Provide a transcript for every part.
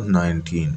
19,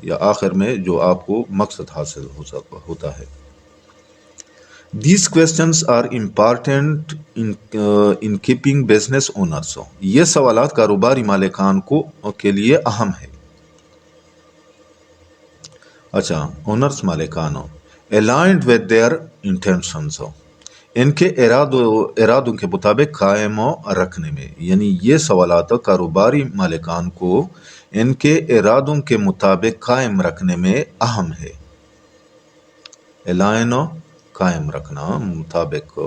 یا آخر میں جو آپ کو مقصد حاصل ہوتا ہے. These questions are important in keeping business owners. یہ سوالات کاروباری مالکان کے لیے اہم ہے. اچھا، اونرز مالکان aligned with their intentions، ان کے ارادوں کے مطابق قائم رکھنے میں. یعنی یہ سوالات کاروباری مالکان کو ان کے ارادوں کے مطابق قائم رکھنے میں اہم ہے. الائن قائم رکھنا، مطابق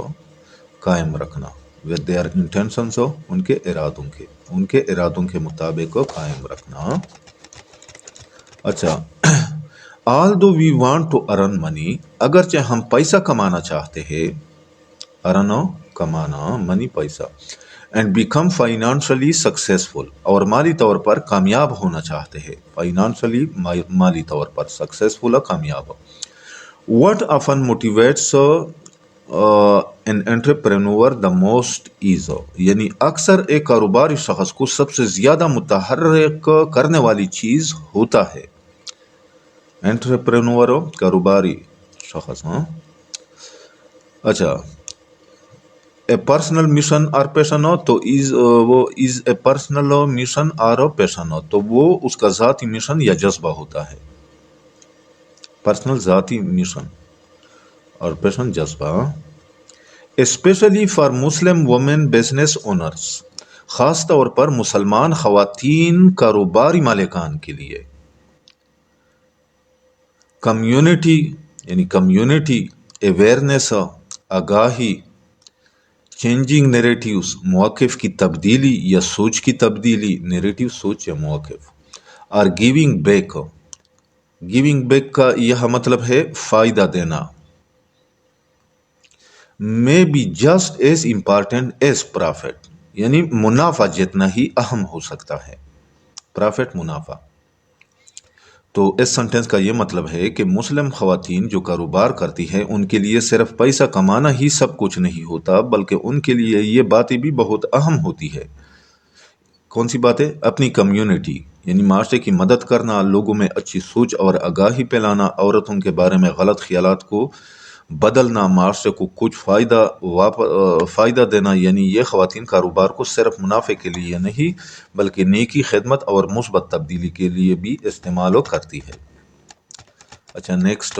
قائم رکھنا، with their intentions ان کے ارادوں کے مطابق قائم رکھنا. اچھا، although we want to earn money، اگرچہ ہم پیسہ کمانا چاہتے ہیں، earn کمانا، money پیسہ، and become financially successful اور مالی طور پر کامیاب ہونا چاہتے ہیں. financially مالی طور پر successful کامیاب. What often motivates an entrepreneur the most is، یعنی اکثر ایک کاروباری شخص کو سب سے زیادہ متحرک کرنے والی چیز ہوتا ہے. انٹرپرینور کاروباری شخص. اچھا، اے پرسنل مشن اور پیشن ہو تو وہ از اے پرسنل مشن اور پیشن ہو تو وہ اس کا ذاتی مشن یا جذبہ ہوتا ہے. پرسنل ذاتی مشن اور پیشن جذبہ. Especially for Muslim women business owners, خاص طور پر مسلمان خواتین کاروباری مالکان کے لیے. کمیونٹی یعنی کمیونٹی اویئرنیس، آگاہی، چینجنگ نیریٹیوز، مواقف کی تبدیلی یا سوچ کی تبدیلی، نیریٹیو سوچ یا مواقف، اور گیونگ بیک. گیونگ بیک کا یہ مطلب ہے فائدہ دینا. میں be just as important as profit, یعنی منافع جتنا ہی اہم ہو سکتا ہے. پرافٹ منافع. تو اس سنٹینس کا یہ مطلب ہے کہ مسلم خواتین جو کاروبار کرتی ہیں ان کے لیے صرف پیسہ کمانا ہی سب کچھ نہیں ہوتا، بلکہ ان کے لیے یہ باتیں بھی بہت اہم ہوتی ہے. کون سی باتیں؟ اپنی کمیونٹی یعنی معاشرے کی مدد کرنا، لوگوں میں اچھی سوچ اور آگاہی پھیلانا، عورتوں کے بارے میں غلط خیالات کو بدلنا، معاشرے کو کچھ فائدہ دینا. یعنی یہ خواتین کاروبار کو صرف منافع کے لیے نہیں بلکہ نیکی، خدمت اور مثبت تبدیلی کے لیے بھی استعمال کرتی ہے. اچھا، next.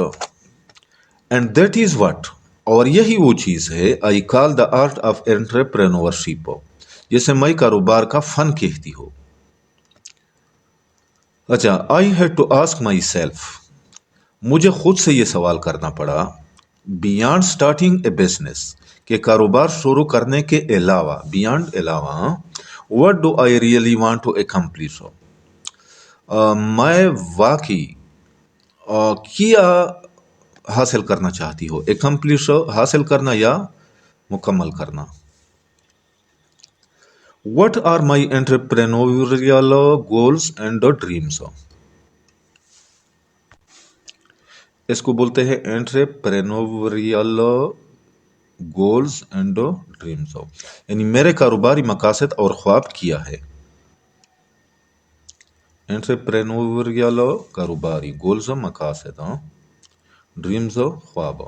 And that is what, اور یہی وہ چیز ہے، I call the art of entrepreneurship, جسے میں کاروبار کا فن کہتی ہوں. اچھا، I had to ask myself, مجھے خود سے یہ سوال کرنا پڑا، بیانڈ اسٹارٹنگ اے بزنس، کہ کاروبار شروع کرنے کے علاوہ، بیانڈ علاوہ، what do I really want to accomplish, میں واقعی کیا حاصل کرنا چاہتی ہو. اکمپلش حاصل کرنا یا مکمل کرنا. What are my entrepreneurial goals and dreams, اس کو بولتے ہیں انٹرپرینوریل گولز اینڈ ڈریمس، یعنی میرے کاروباری مقاصد اور خواب کیا ہے. انٹرپرینوریل کاروباری، گولز مقاصد، ڈریمز خواب.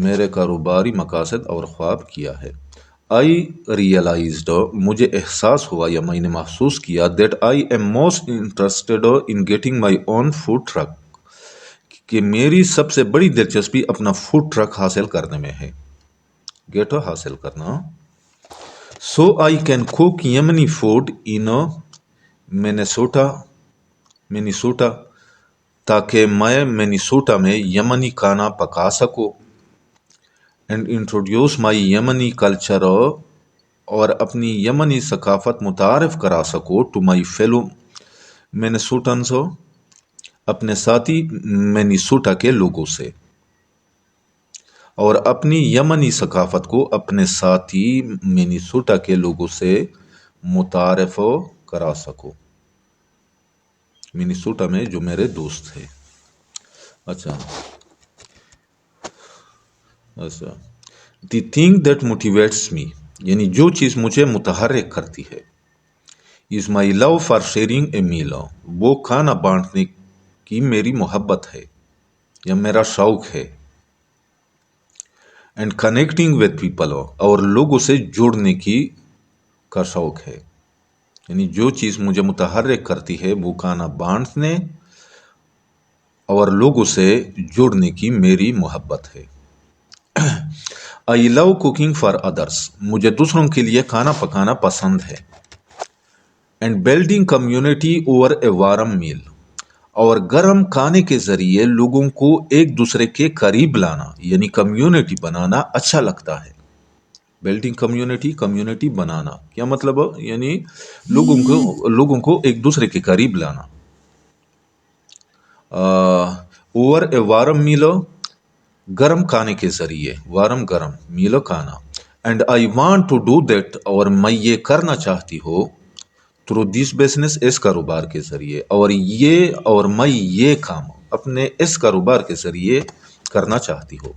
میرے کاروباری مقاصد اور خواب کیا ہے. آئی ریئلائزڈ، مجھے احساس ہوا یا میں نے محسوس کیا، that I am most interested in getting my own food truck, کہ میری سب سے بڑی دلچسپی اپنا فوڈ ٹرک حاصل کرنے میں ہے. گیٹ حاصل کرنا. سو آئی کین کوک یمنی فوڈ ان مینیسوٹا، تاکہ میں مینیسوٹا میں یمنی کھانا پکا سکوں. اینڈ انٹروڈیوس مائی یمنی کلچر، اور اپنی یمنی ثقافت متعارف کرا سکو، ٹو مائی فیلو مینیسوٹنس، اپنے ساتھی مینیسوٹا کے لوگوں سے، اور اپنی یمنی ثقافت کو اپنے ساتھی مینیسوٹا کے لوگوں سے متعارف کرا سکو، مینیسوٹا میں جو میرے دوست تھے. اچھا، دی تھنگ دیٹ موٹیویٹس می، یعنی جو چیز مجھے متحرک کرتی ہے، از مائی لو فار شیئرنگ اے میل، وہ کھانا بانٹنے کی میری محبت ہے یا میرا شوق ہے. اینڈ کنیکٹنگ ود پیپل، اور لوگوں سے جڑنے کا شوق ہے. یعنی جو چیز مجھے متحرک کرتی ہے وہ کھانا بانٹنے اور لوگوں سے جڑنے کی میری محبت ہے. آئی لو کوکنگ فار ادرس، مجھے دوسروں کے لیے کھانا پکانا پسند ہے. And building community over a warm meal, اور گرم کھانے کے ذریعے لوگوں کو ایک دوسرے کے قریب لانا یعنی کمیونٹی بنانا اچھا لگتا ہے. بلڈنگ کمیونٹی بنانا کیا مطلب؟ یعنی لوگوں کو ایک دوسرے کے قریب لانا. اوور اے وارم میل، گرم کھانے کے ذریعے، وارم گرم، میل کھانا. And I want to do that, اور میں یہ کرنا چاہتی ہوں تھرو دس بزنس، اس کاروبار کے ذریعے، اور میں یہ کام اپنے اس کاروبار کے ذریعے کرنا چاہتی ہوں.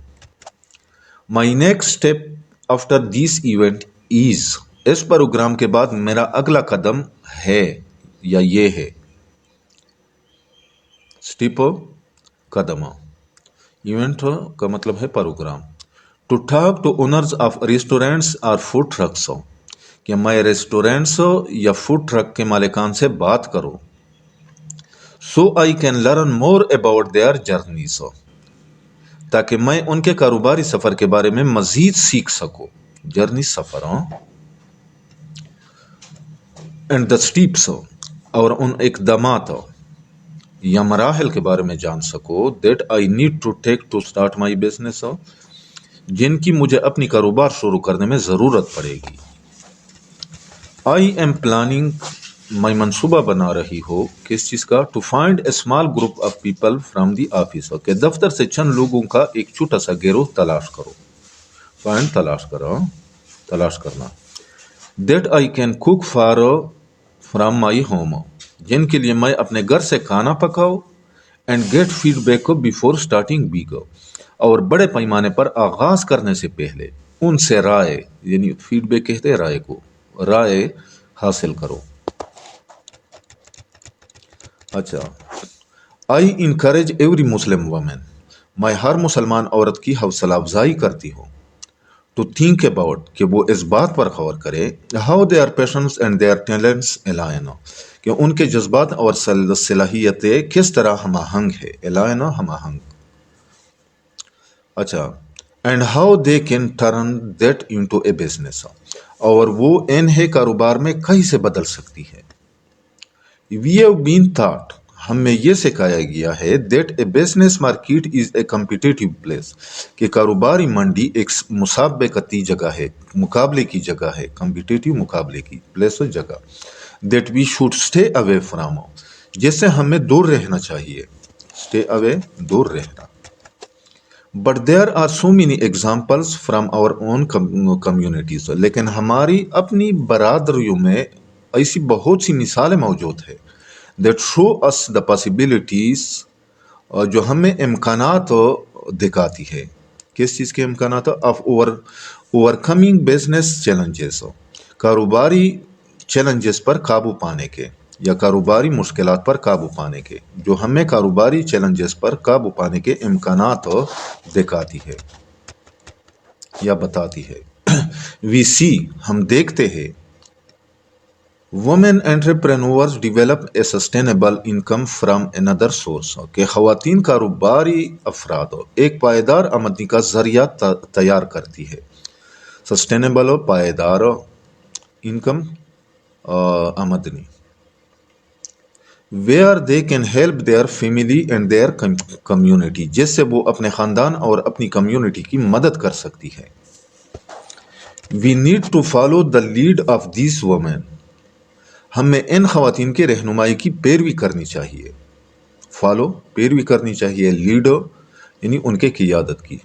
My next step after this event is, اس پروگرام کے بعد میرا اگلا قدم ہے یا یہ ہے. اسٹیپ قدم، ایونٹ کا مطلب ہے programme. To talk to owners of restaurants اور فوڈ ٹرکس، کہ میں ریسٹورینٹس یا فوڈ ٹرک کے مالکان سے بات کروں. So I can learn more about their journeys, تاکہ میں ان کے کاروباری سفر کے بارے میں مزید سیکھ سکوں. جرنی سفر. اینڈ دا اسٹیپس، اور ان اقدامات یا مراحل کے بارے میں جان سکو. That I need to take to start my business, جن کی مجھے اپنی کاروبار شروع کرنے میں ضرورت پڑے گی. آئی ایم پلاننگ، میں منصوبہ بنا رہی ہوں کس چیز کا؟ To find a small group of people from the office, کہ دفتر سے چند لوگوں کا ایک چھوٹا سا گروہ تلاش کرو. فائنڈ، تلاش کرنا. That I can cook from my home, جن کے لیے میں اپنے گھر سے کھانا پکاؤ. And get feedback before starting big, اور بڑے پیمانے پر آغاز کرنے سے پہلے ان سے رائے، یعنی فیڈ بیک کہتے ہیں رائے کو، رائے حاصل کرو. اچھا. I encourage every Muslim women, میں ہر مسلمان عورت کی حوصلہ افزائی کرتی ہوں. ٹو تھنک اباؤٹ، کہ وہ اس بات پر غور کرے. How their passions and their talents align, کہ ان کے جذبات اور صلاحیتیں کس طرح ہم آہنگ ہے. الائن، ہم آہنگ. اچھا. And how they can turn that into a business, اور وہ انہیں کاروبار میں کیسے بدل سکتی ہے. وی ہیو بین تھاٹ، ہمیں یہ سکھایا گیا ہے. That a business market is a competitive place, کہ کاروباری منڈی ایک مسابقتی جگہ ہے، مقابلے کی جگہ ہے. کمپیٹیٹو، مقابلے کی، پلیس جگہ. That we should stay away from, جس سے ہمیں دور رہنا چاہیے. اسٹے اوے، دور رہنا. But there are so many examples from our own communities, لیکن ہماری اپنی برادریوں میں ایسی بہت سی مثالیں موجود ہیں. That show us the possibilities, جو ہمیں امکانات دکھاتی ہے. کس چیز کے امکانات؟ Of over coming business challenges, کاروباری چیلنجز پر قابو پانے کے، یا کاروباری مشکلات پر قابو پانے کے، جو ہمیں کاروباری چیلنجز پر قابو پانے کے امکانات دکھاتی ہے یا بتاتی ہے. وی سی، ہم دیکھتے ہیں. Women entrepreneurs develop a sustainable income from اندر سورس، کہ خواتین کاروباری افراد ایک پائیدار آمدنی کا ذریعہ تیار کرتی ہے. سسٹینیبل، پائیدار، انکم، آمدنی. Where they can help their family and their community, جس سے وہ اپنے خاندان اور اپنی کمیونٹی کی مدد کر سکتی ہے. We need to follow the lead of these women, ہمیں ان خواتین کے رہنمائی کی پیروی کرنی چاہیے. فالو، پیروی کرنی چاہیے. لیڈ، یعنی ان کے قیادت کی.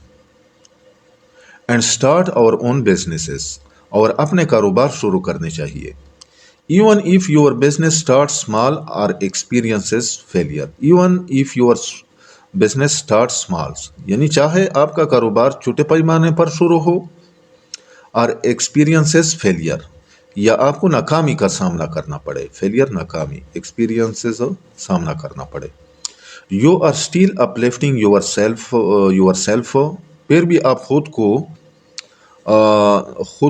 And start our own businesses, اور اپنے کاروبار شروع کرنے چاہیے. Even if your business start small or experiences failure. Even if your business start small, یعنی چاہے آپ کا کاروبار چھوٹے پیمانے پر شروع ہو، اور ایکسپیرینسز فیلئر، یا آپ کو ناکامی کا سامنا کرنا پڑے، فیلئر ناکامی ایکسپیرینسز سامنا کرنا پڑے. You are still uplifting yourself, پھر بھی آپ خود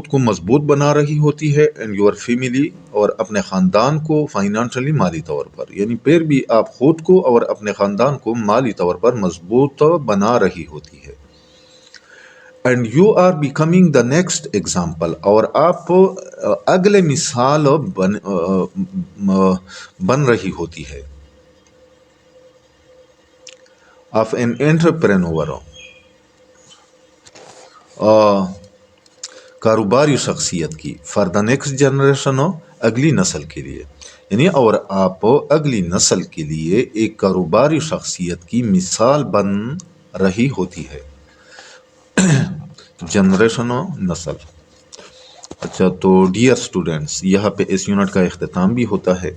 کو مضبوط بنا رہی ہوتی ہے، اینڈ یور فیملی، اور اپنے خاندان کو فائنانشلی مالی طور پر، یعنی پھر بھی آپ خود کو اور اپنے خاندان کو مالی طور پر مضبوط بنا رہی ہوتی ہے. And you are becoming the next example, اور آپ اگلے مثال بن رہی ہوتی ہے، آف این انٹرپرینور، کاروباری شخصیت کی، فار دا نیکسٹ جنریشن، اگلی نسل کے لیے، یعنی اور آپ اگلی نسل کے لیے ایک کاروباری شخصیت کی مثال بن رہی ہوتی ہے. جنریشن و نسل. اچھا، تو ڈیئر اسٹوڈینٹس، یہاں پہ اس یونٹ کا اختتام بھی ہوتا ہے.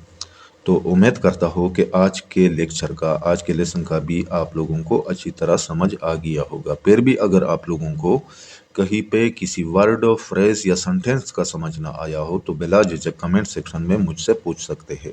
تو امید کرتا ہوں کہ آج کے لیکچر کا، آج کے لیسن کا بھی آپ لوگوں کو اچھی طرح سمجھ آ گیا ہوگا. پھر بھی اگر آپ لوگوں کو کہیں پہ کسی ورڈ، فریز یا سنٹینس کا سمجھ نہ آیا ہو تو بلا جھجک کمنٹ سیکشن میں مجھ سے پوچھ سکتے ہیں.